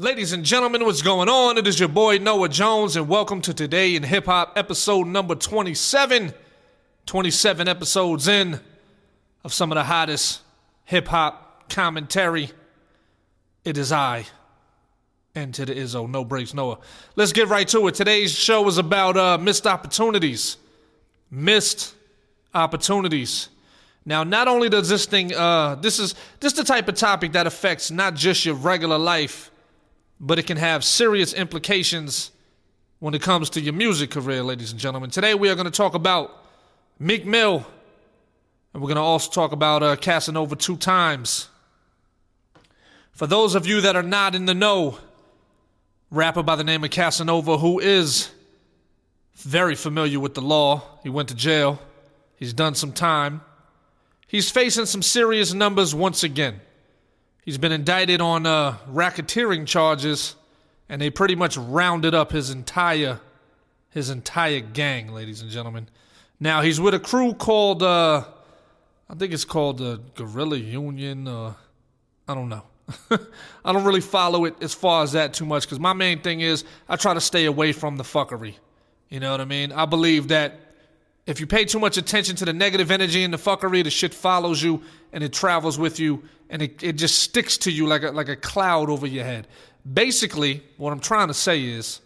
Ladies and gentlemen, what's going on? It is your boy Noah Jones, and welcome to Today in Hip Hop, episode number 27. 27 episodes in of some of the hottest hip hop commentary. It is I, and to the Izzo, no breaks, Noah. Let's get right to it. Today's show is about missed opportunities. Missed opportunities. Now, not only does this thing, this is the type of topic that affects not just your regular life, but it can have serious implications when it comes to your music career, ladies and gentlemen. Today we are going to talk about Meek Mill, and we're going to also talk about Casanova 2 times. For those of you that are not in the know, rapper by the name of Casanova, who is very familiar with the law. He went to jail. He's done some time. He's facing some serious numbers once again. He's been indicted on racketeering charges, and they pretty much rounded up his entire gang, ladies and gentlemen. Now, he's with a crew called, I think it's called the Guerrilla Union. I don't know. I don't really follow it as far as that too much, because my main thing is I try to stay away from the fuckery. You know what I mean? I believe that if you pay too much attention to the negative energy and the fuckery, the shit follows you and it travels with you and it just sticks to you like a cloud over your head. Basically, what I'm trying to say is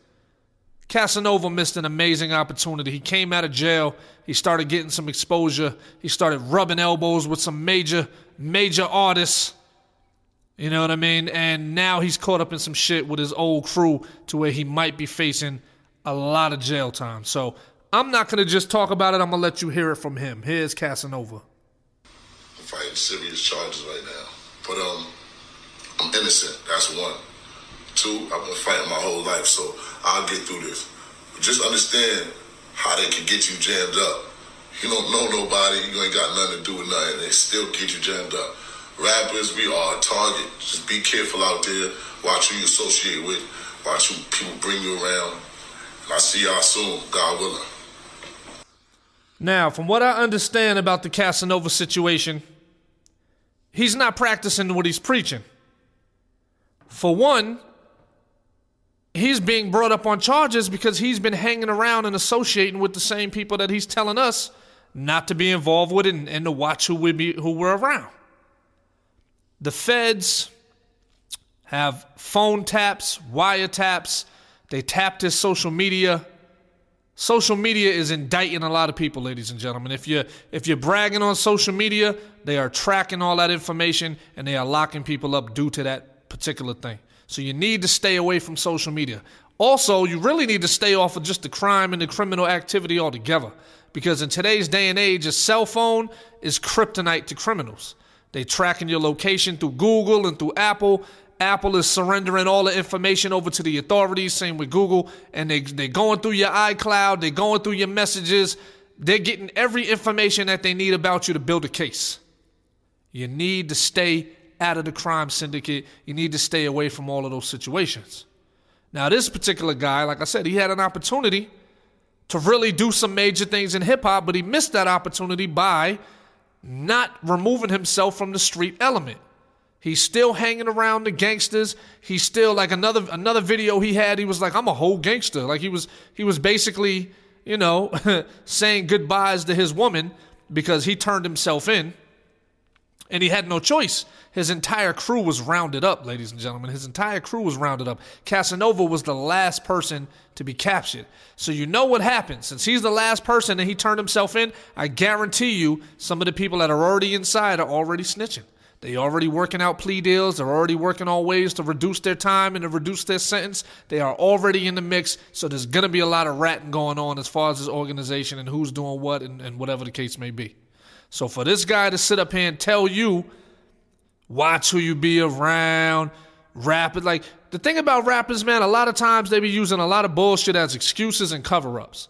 Casanova missed an amazing opportunity. He came out of jail. He started getting some exposure. He started rubbing elbows with some major artists. You know what I mean? And now he's caught up in some shit with his old crew to where he might be facing a lot of jail time. So I'm not going to just talk about it. I'm going to let you hear it from him. Here's Casanova. I'm fighting serious charges right now. But I'm innocent. That's one. Two, I've been fighting my whole life, so I'll get through this. But just understand how they can get you jammed up. You don't know nobody. You ain't got nothing to do with nothing. They still get you jammed up. Rappers, we are a target. Just be careful out there. Watch who you associate with. Watch who people bring you around. And I'll see y'all soon, God willing. Now, from what I understand about the Casanova situation, he's not practicing what he's preaching. For one, he's being brought up on charges because he's been hanging around and associating with the same people that he's telling us not to be involved with and to watch who we're around. The feds have phone taps, wiretaps. They tapped his social media. Social media is indicting a lot of people, ladies and gentlemen. If you're bragging on social media, they are tracking all that information and they are locking people up due to that particular thing. So you need to stay away from social media. Also, you really need to stay off of just the crime and the criminal activity altogether, because in today's day and age, a cell phone is kryptonite to criminals. They tracking your location through Google and through Apple. Apple is surrendering all the information over to the authorities, same with Google, and they're going through your iCloud, they're going through your messages, they're getting every information that they need about you to build a case. You need to stay out of the crime syndicate. You need to stay away from all of those situations. Now, this particular guy, like I said, he had an opportunity to really do some major things in hip-hop, but he missed that opportunity by not removing himself from the street element. He's still hanging around the gangsters. He's still, like another video he had, he was like, I'm a whole gangster. Like he was basically, saying goodbyes to his woman because he turned himself in and he had no choice. His entire crew was rounded up, ladies and gentlemen. His entire crew was rounded up. Casanova was the last person to be captured. So you know what happened. Since he's the last person and he turned himself in, I guarantee you some of the people that are already inside are already snitching. They already working out plea deals. They're already working on ways to reduce their time and to reduce their sentence. They are already in the mix. So there's going to be a lot of ratting going on as far as this organization and who's doing what and whatever the case may be. So for this guy to sit up here and tell you, watch who you be around, rappers. Like, the thing about rappers, man, a lot of times they be using a lot of bullshit as excuses and cover-ups.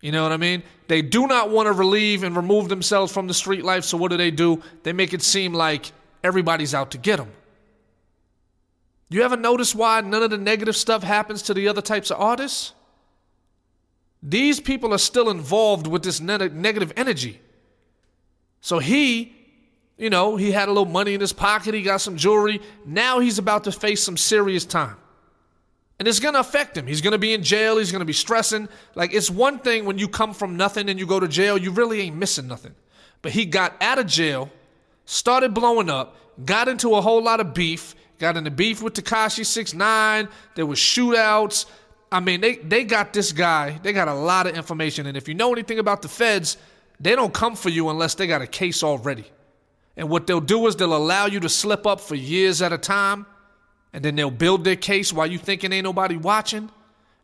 You know what I mean? They do not want to relieve and remove themselves from the street life. So what do? They make it seem like everybody's out to get them. You ever notice why none of the negative stuff happens to the other types of artists? These people are still involved with this negative energy. So he had a little money in his pocket. He got some jewelry. Now he's about to face some serious time. And it's going to affect him. He's going to be in jail. He's going to be stressing. Like, it's one thing when you come from nothing and you go to jail, you really ain't missing nothing. But he got out of jail, started blowing up, got into a whole lot of beef, got into beef with Tekashi 6ix9ine. There was shootouts. I mean, they got this guy. They got a lot of information. And if you know anything about the feds, they don't come for you unless they got a case already. And what they'll do is they'll allow you to slip up for years at a time. And then they'll build their case while you thinking ain't nobody watching.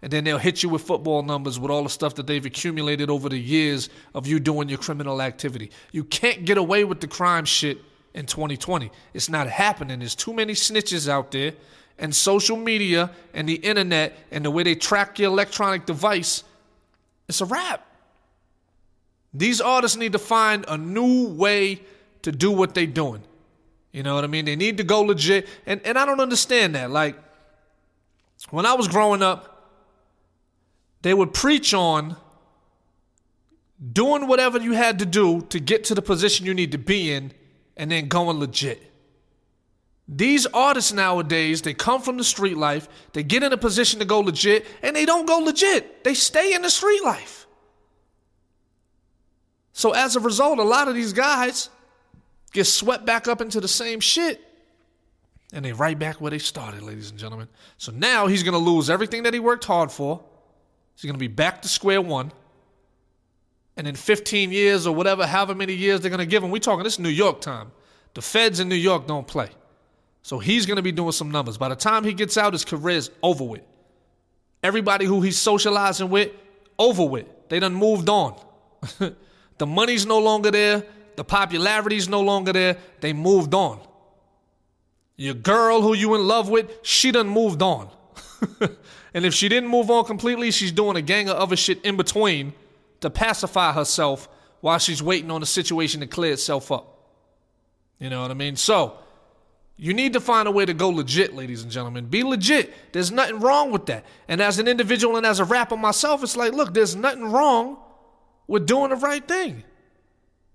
And then they'll hit you with football numbers with all the stuff that they've accumulated over the years of you doing your criminal activity. You can't get away with the crime shit in 2020. It's not happening. There's too many snitches out there. And social media and the internet and the way they track your electronic device, it's a wrap. These artists need to find a new way to do what they're doing. You know what I mean? They need to go legit. And I don't understand that. Like, when I was growing up, they would preach on doing whatever you had to do to get to the position you need to be in and then going legit. These artists nowadays, they come from the street life, they get in a position to go legit, and they don't go legit. They stay in the street life. So as a result, a lot of these guys get swept back up into the same shit, and they right back where they started, ladies and gentlemen. So now he's going to lose everything that he worked hard for. He's going to be back to square one. And in 15 years or whatever, however many years they're going to give him, we talking this New York time. The feds in New York don't play. So he's going to be doing some numbers. By the time he gets out, his career's over with. Everybody who he's socializing with, over with. They done moved on. The money's no longer there. The popularity's no longer there. They moved on. Your girl who you in love with, she done moved on. And if she didn't move on completely, she's doing a gang of other shit in between to pacify herself while she's waiting on the situation to clear itself up. You know what I mean? So, you need to find a way to go legit, ladies and gentlemen. Be legit. There's nothing wrong with that. And as an individual and as a rapper myself, it's like, look, there's nothing wrong with doing the right thing.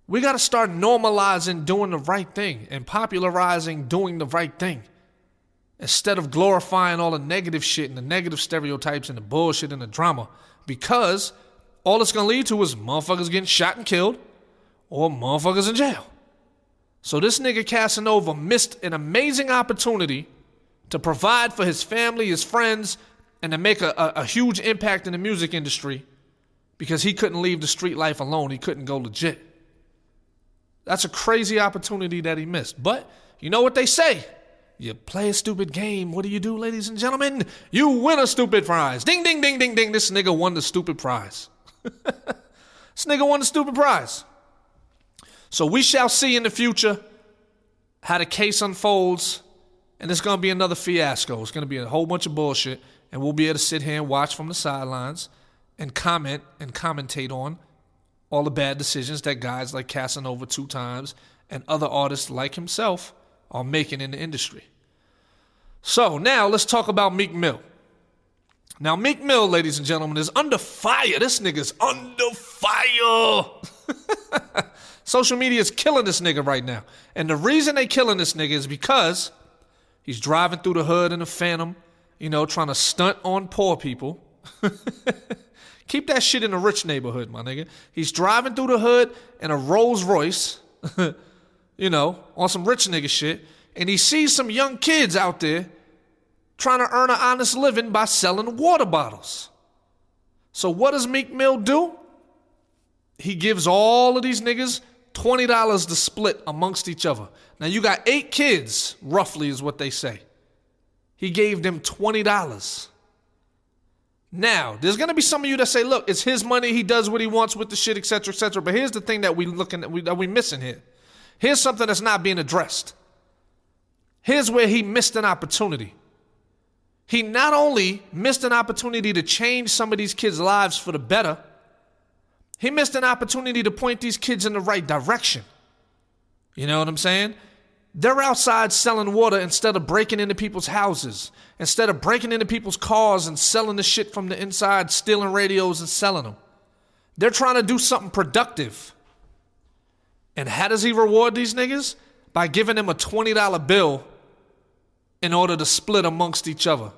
We got to start normalizing doing the right thing and popularizing doing the right thing instead of glorifying all the negative shit and the negative stereotypes and the bullshit and the drama, because all it's going to lead to is motherfuckers getting shot and killed or motherfuckers in jail. So this nigga Casanova missed an amazing opportunity to provide for his family, his friends, and to make a huge impact in the music industry because he couldn't leave the street life alone. He couldn't go legit. That's a crazy opportunity that he missed. But you know what they say? You play a stupid game. What do, ladies and gentlemen? You win a stupid prize. Ding, ding, ding, ding, ding. This nigga won the stupid prize. This nigga won the stupid prize. So we shall see in the future how the case unfolds, and it's going to be another fiasco. It's going to be a whole bunch of bullshit, and we'll be able to sit here and watch from the sidelines and comment and commentate on all the bad decisions that guys like Casanova 2 times and other artists like himself are making in the industry. So now let's talk about Meek Mill. Now Meek Mill, ladies and gentlemen, is under fire. This nigga's under fire. Social media is killing this nigga right now. And the reason they killing this nigga is because he's driving through the hood in a Phantom, trying to stunt on poor people. Keep that shit in a rich neighborhood, my nigga. He's driving through the hood in a Rolls Royce, on some rich nigga shit. And he sees some young kids out there trying to earn an honest living by selling water bottles. So what does Meek Mill do? He gives all of these niggas $20 to split amongst each other. Now you got 8 kids, roughly is what they say. He gave them $20. Now, there's going to be some of you that say, look, it's his money, he does what he wants with the shit, etc., etc. But here's the thing that we missing here. Here's something that's not being addressed. Here's where he missed an opportunity. He not only missed an opportunity to change some of these kids' lives for the better, he missed an opportunity to point these kids in the right direction. You know what I'm saying? They're outside selling water instead of breaking into people's houses, instead of breaking into people's cars and selling the shit from the inside, stealing radios and selling them. They're trying to do something productive. And how does he reward these niggas? By giving them a $20 bill in order to split amongst each other.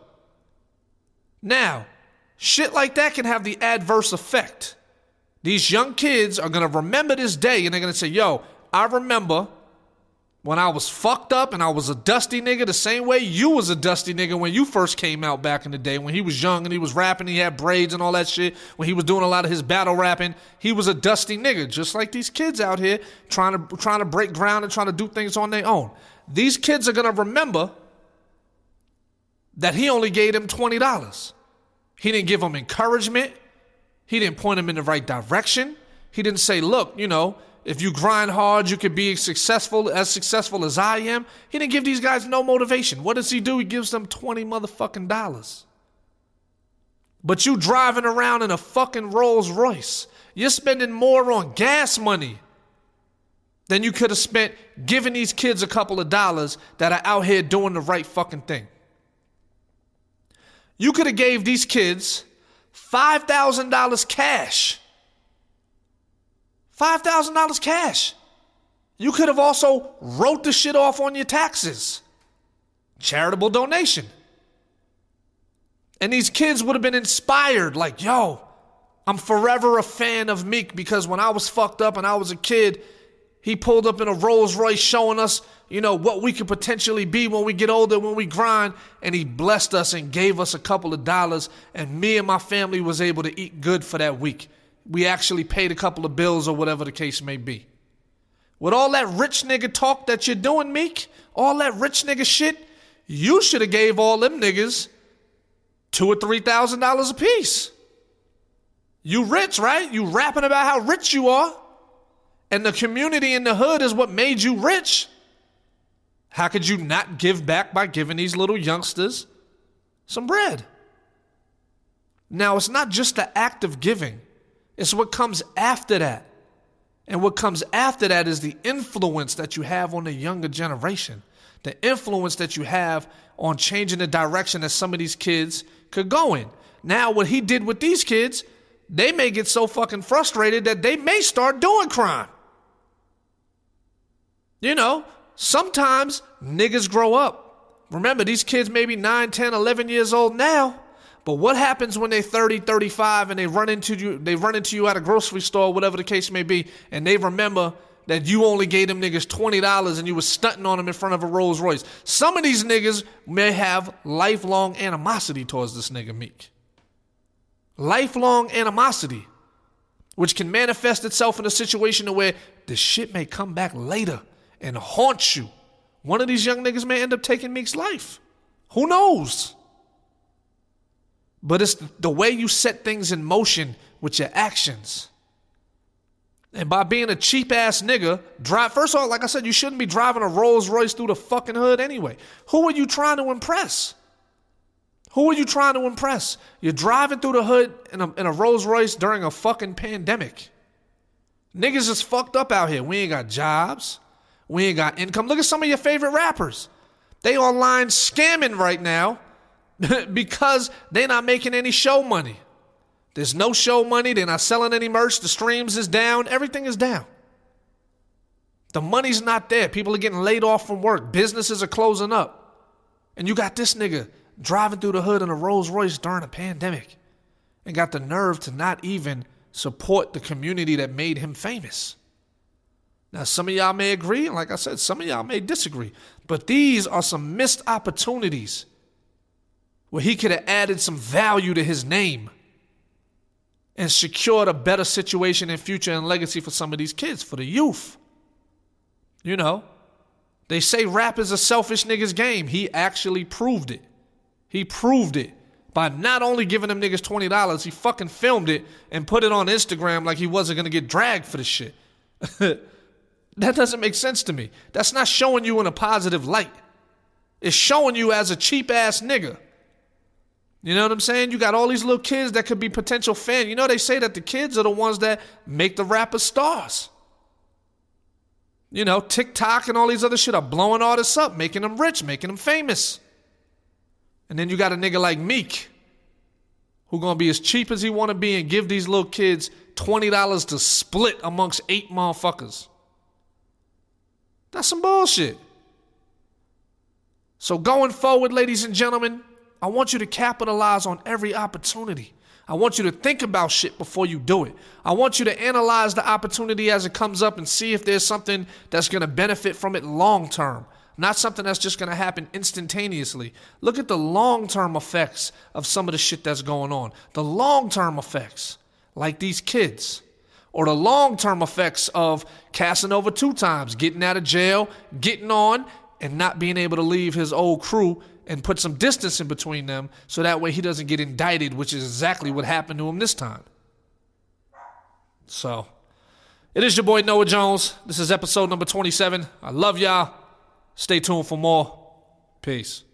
Now, shit like that can have the adverse effect. These young kids are going to remember this day and they're going to say, yo, I remember when I was fucked up and I was a dusty nigga the same way you was a dusty nigga when you first came out back in the day. When he was young and he was rapping, he had braids and all that shit. When he was doing a lot of his battle rapping, he was a dusty nigga. Just like these kids out here trying to break ground and trying to do things on their own. These kids are going to remember that he only gave them $20. He didn't give them encouragement. He didn't point them in the right direction. He didn't say, look, you know, if you grind hard, you could be as successful as I am. He didn't give these guys no motivation. What does he do? He gives them $20 motherfucking dollars. But you driving around in a fucking Rolls Royce. You're spending more on gas money than you could have spent giving these kids a couple of dollars that are out here doing the right fucking thing. You could have gave these kids $5,000 cash. $5,000 cash. You could have also wrote the shit off on your taxes. Charitable donation. And these kids would have been inspired like, yo, I'm forever a fan of Meek because when I was fucked up and I was a kid, he pulled up in a Rolls Royce showing us, you know, what we could potentially be when we get older, when we grind. And he blessed us and gave us a couple of dollars. And me and my family was able to eat good for that week. We actually paid a couple of bills or whatever the case may be. With all that rich nigga talk that you're doing, Meek, all that rich nigga shit, you should have gave all them niggas $2,000 or $3,000 a piece. You rich, right? You rapping about how rich you are. And the community in the hood is what made you rich. How could you not give back by giving these little youngsters some bread? Now, it's not just the act of giving. It's what comes after that. And what comes after that is the influence that you have on the younger generation. The influence that you have on changing the direction that some of these kids could go in. Now, what he did with these kids, they may get so fucking frustrated that they may start doing crime. You know, sometimes niggas grow up. Remember, these kids may be 9, 10, 11 years old now. But what happens when they're 30, 35 and they run into you at a grocery store, whatever the case may be, and they remember that you only gave them niggas $20 and you was stunting on them in front of a Rolls Royce. Some of these niggas may have lifelong animosity towards this nigga Meek. Lifelong animosity, which can manifest itself in a situation where the shit may come back later and haunt you. One of these young niggas may end up taking Meek's life. Who knows? But it's the way you set things in motion with your actions. And by being a cheap ass nigga, first of all, like I said, you shouldn't be driving a Rolls Royce through the fucking hood anyway. Who are you trying to impress? Who are you trying to impress? You're driving through the hood in a Rolls Royce during a fucking pandemic. Niggas is fucked up out here. We ain't got jobs. We ain't got income. Look at some of your favorite rappers. They online scamming right now because they're not making any show money. There's no show money. They're not selling any merch. The streams is down. Everything is down. The money's not there. People are getting laid off from work. Businesses are closing up. And you got this nigga driving through the hood in a Rolls Royce during a pandemic and got the nerve to not even support the community that made him famous. Now, some of y'all may agree, and like I said, some of y'all may disagree. But these are some missed opportunities where he could have added some value to his name and secured a better situation and future and legacy for some of these kids, for the youth. You know, they say rap is a selfish nigga's game. He actually proved it. He proved it by not only giving them niggas $20, he fucking filmed it and put it on Instagram like he wasn't going to get dragged for the shit. That doesn't make sense to me. That's not showing you in a positive light. It's showing you as a cheap ass nigga. You know what I'm saying? You got all these little kids that could be potential fans. You know, they say that the kids are the ones that make the rappers stars. You know, TikTok and all these other shit are blowing artists up, making them rich, making them famous. And then you got a nigga like Meek, who gonna be as cheap as he wanna be and give these little kids $20 to split amongst 8 motherfuckers. That's some bullshit. So going forward, ladies and gentlemen, I want you to capitalize on every opportunity. I want you to think about shit before you do it. I want you to analyze the opportunity as it comes up and see if there's something that's going to benefit from it long term, not something that's just going to happen instantaneously. Look at the long-term effects of some of the shit that's going on. The long-term effects, like these kids, or the long-term effects of Casanova 2 times, getting out of jail, getting on, and not being able to leave his old crew and put some distance in between them so that way he doesn't get indicted, which is exactly what happened to him this time. So, it is your boy Noah Jones. This is episode number 27. I love y'all. Stay tuned for more. Peace.